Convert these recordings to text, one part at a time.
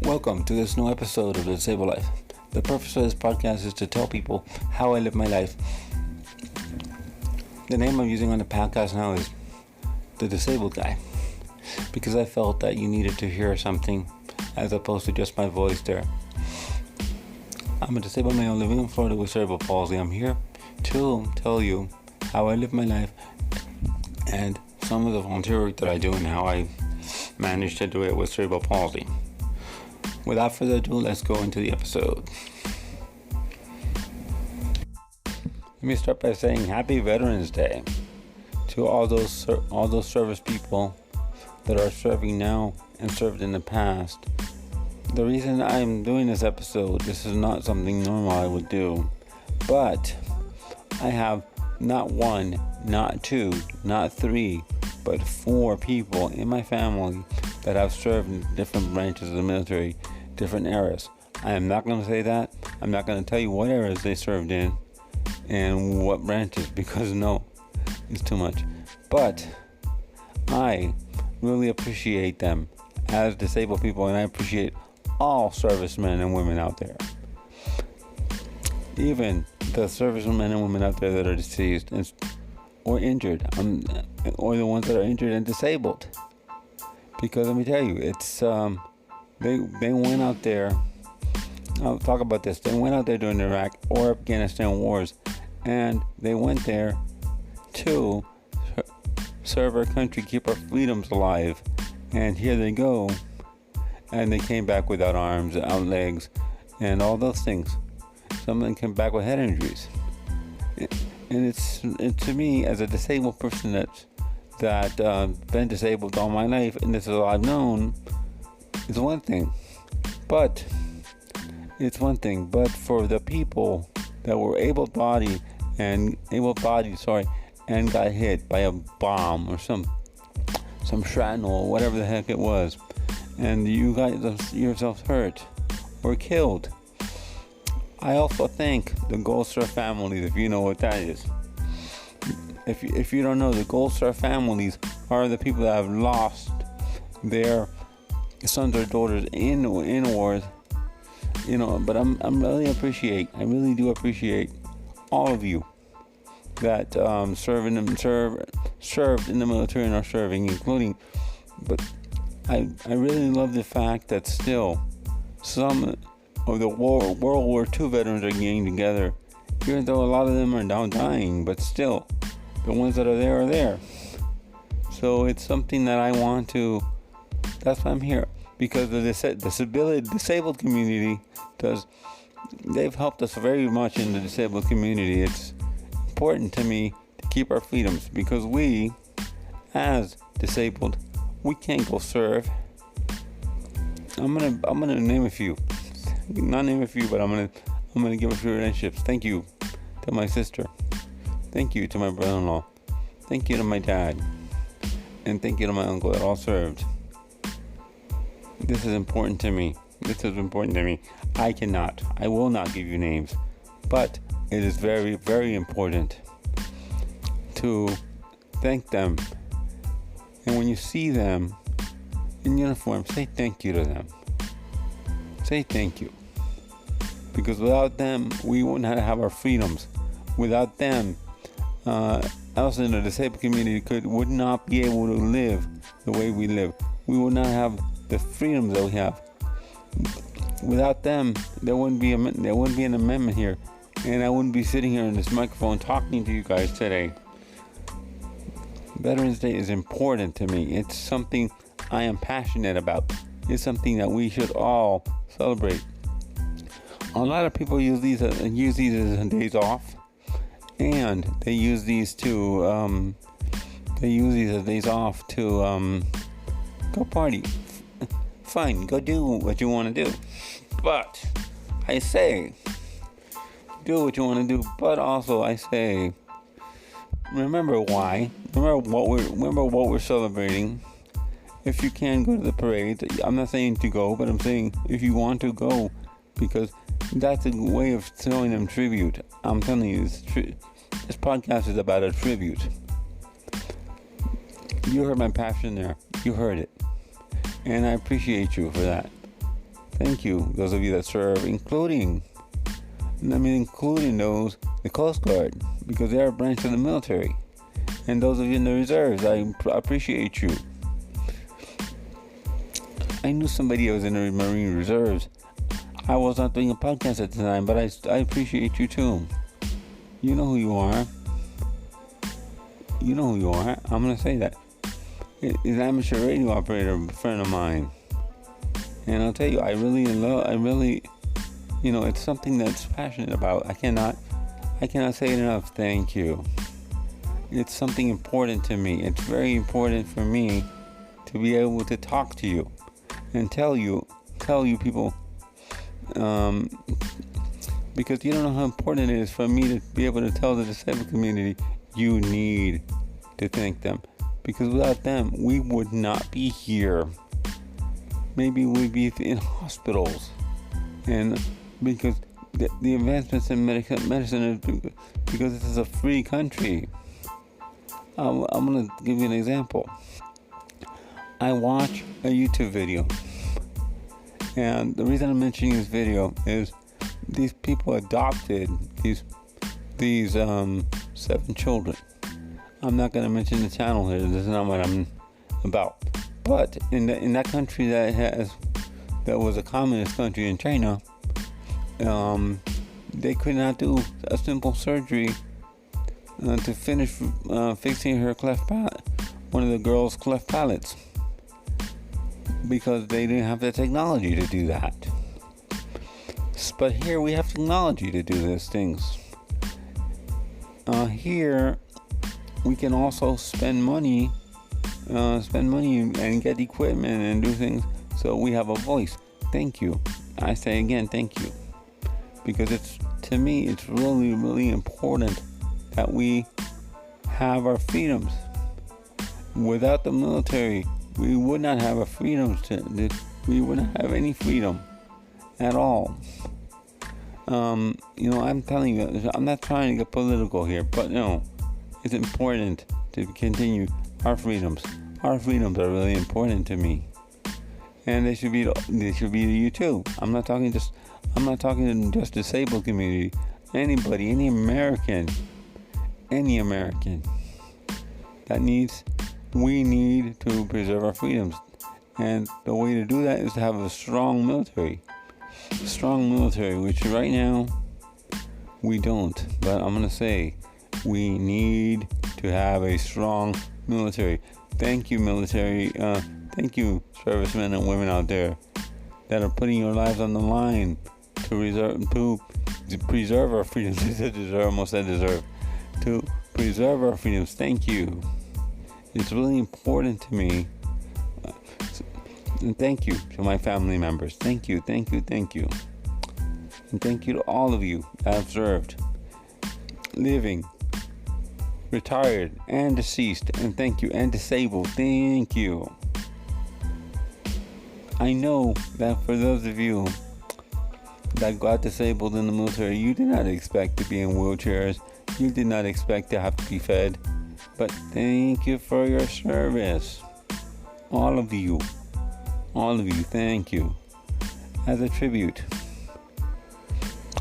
Welcome to this new episode of The Disabled Life. The purpose of this podcast is to tell people how I live my life. The name I'm using on the podcast now is The Disabled Guy, because I felt that you needed to hear something as opposed to just my voice there. I'm a disabled male living in Florida with cerebral palsy. I'm here to tell you how I live my life and some of the volunteer work that I do and how I manage to do it with cerebral palsy. Without further ado, let's go into the episode. Let me start by saying Happy Veterans Day to all those service people that are serving now and served in the past. The reason I'm doing this episode, this is not something normal I would do, but I have not one, not two, not three, but 4 people in my family that have served in different branches of the military, different eras. I am not going to say that. I'm not going to tell you what eras they served in and what branches, because no, it's too much. But I really appreciate them as disabled people, and I appreciate all servicemen and women out there. Even the servicemen and women out there that are deceased or injured, or the ones that are injured and disabled. Because let me tell you, it's they went out there. I'll talk about this. They went out there during the Iraq or Afghanistan wars, and they went there to serve our country, keep our freedoms alive. And here they go, and they came back without arms, without legs, and all those things. Some of them came back with head injuries. And to me, as a disabled person that been disabled all my life, and this is all I've known, it's one thing. But for the people that were able-bodied and got hit by a bomb or some shrapnel or whatever the heck it was, and you got yourself hurt or killed, I also thank the Gold Star families, if you know what that is. If you don't know, the Gold Star families are the people that have lost their sons or daughters in wars. But I really do appreciate all of you that served in the military and are serving, including. But I really love the fact that still some of the World War II veterans are getting together, even though a lot of them are now dying, but still, the ones that are there. So it's something that I want to, that's why I'm here, because the disabled community they've helped us very much in the disabled community. It's important to me to keep our freedoms, because we, as disabled, we can't go serve. I'm gonna name a few. Not name a few, but I'm gonna give a few relationships. Thank you to my sister. Thank you to my brother-in-law. Thank you to my dad. And thank you to my uncle that all served. This is important to me. I will not give you names, but it is very, very important to thank them. And when you see them in uniform, say thank you to them. Say thank you. Because without them, we wouldn't have our freedoms. Without them, us in the disabled community would not be able to live the way we live. We would not have the freedoms that we have. Without them, there wouldn't be an amendment here, and I wouldn't be sitting here in this microphone talking to you guys today. Veterans Day is important to me. It's something I am passionate about. It's something that we should all celebrate. A lot of people use these as days off, and they use these as days off to go party. Fine, go do what you want to do. But I say, do what you want to do. But also I say, remember why. Remember what we're celebrating. If you can go to the parade, I'm not saying to go, but I'm saying if you want to go, because that's a way of showing them tribute. I'm telling you, this podcast is about a tribute. You heard my passion there. You heard it. And I appreciate you for that. Thank you, those of you that serve, including those, the Coast Guard, because they are a branch of the military. And those of you in the reserves, I appreciate you. I knew somebody who was in the Marine Reserves. I was not doing a podcast at the time, but I appreciate you too. You know who you are. You know who you are. I'm going to say that. He's an amateur radio operator, a friend of mine. And I'll tell you, it's something that's passionate about. I cannot say it enough. Thank you. It's something important to me. It's very important for me to be able to talk to you and tell you people, because you don't know how important it is for me to be able to tell the disabled community, you need to thank them, because without them we would not be here. Maybe we'd be in hospitals, and because the advancements in medicine is because this is a free country. I'm going to give you an example. I watch a YouTube video, and the reason I'm mentioning this video is these people adopted these 7 children. I'm not going to mention the channel here. This is not what I'm about. But in that country that was a communist country in China, they could not do a simple surgery to finish fixing her cleft palate, one of the girls' cleft palates, because they didn't have the technology to do that. But here we have technology to do these things. Here we can also spend money and get equipment and do things, so we have a voice. Thank you. I say again, thank you, because to me it's really, really important that we have our freedoms. Without the military, we would not have our freedoms. We would not have any freedom at all. I'm telling you, I'm not trying to get political here, but no, it's important to continue our freedoms. Our freedoms are really important to me, and they should be to you too. I'm not talking to just disabled community. Anybody, any American we need to preserve our freedoms, and the way to do that is to have a strong military, which right now we don't. But I'm gonna say we need to have a strong military. Thank you, military. Thank you, servicemen and women out there that are putting your lives on the line to preserve our freedoms. To preserve our freedoms. Thank you. It's really important to me. And thank you to my family members. Thank you. And thank you to all of you that have served, living, retired, and deceased. And thank you. And disabled. Thank you. I know that for those of you that got disabled in the military, you did not expect to be in wheelchairs. You did not expect to have to be fed. But thank you for your service. All of you, thank you. As a tribute,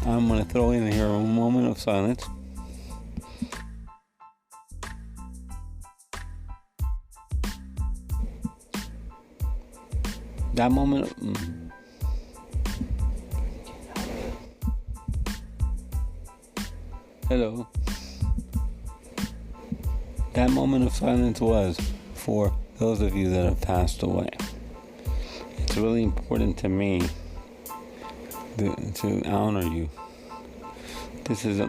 I'm going to throw in here a moment of silence. That moment Hello. That moment of silence was for those of you that have passed away. It's really important to me to honor you. This is a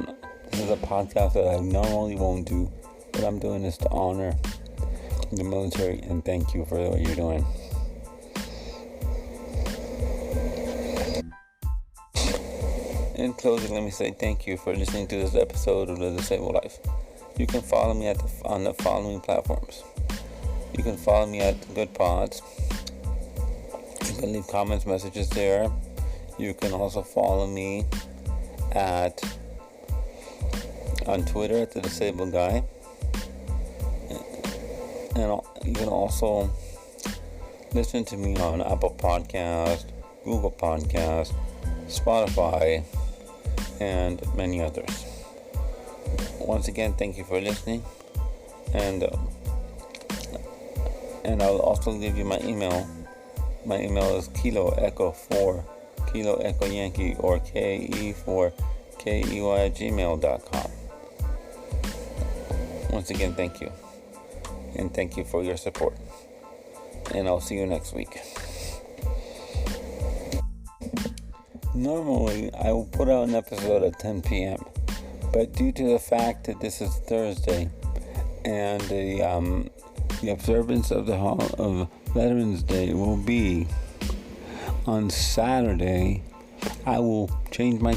podcast that I normally won't do, but I'm doing this to honor the military and thank you for what you're doing. In closing, let me say thank you for listening to this episode of The Disabled Life. You can follow me on the following platforms. You can follow me at Good Pods. You can leave comments, messages there. You can also follow me on Twitter at The Disabled Guy. And you can also listen to me on Apple Podcast, Google Podcast, Spotify, and many others. Once again, thank you for listening, and I'll also leave you my email. My email is Kilo Echo 4, Kilo Echo Yankee, or KE4KEY@gmail.com. Once again, thank you, and thank you for your support, and I'll see you next week. Normally, I will put out an episode at 10 p.m., but due to the fact that this is Thursday and the observance of Veterans Day will be on Saturday, I will change my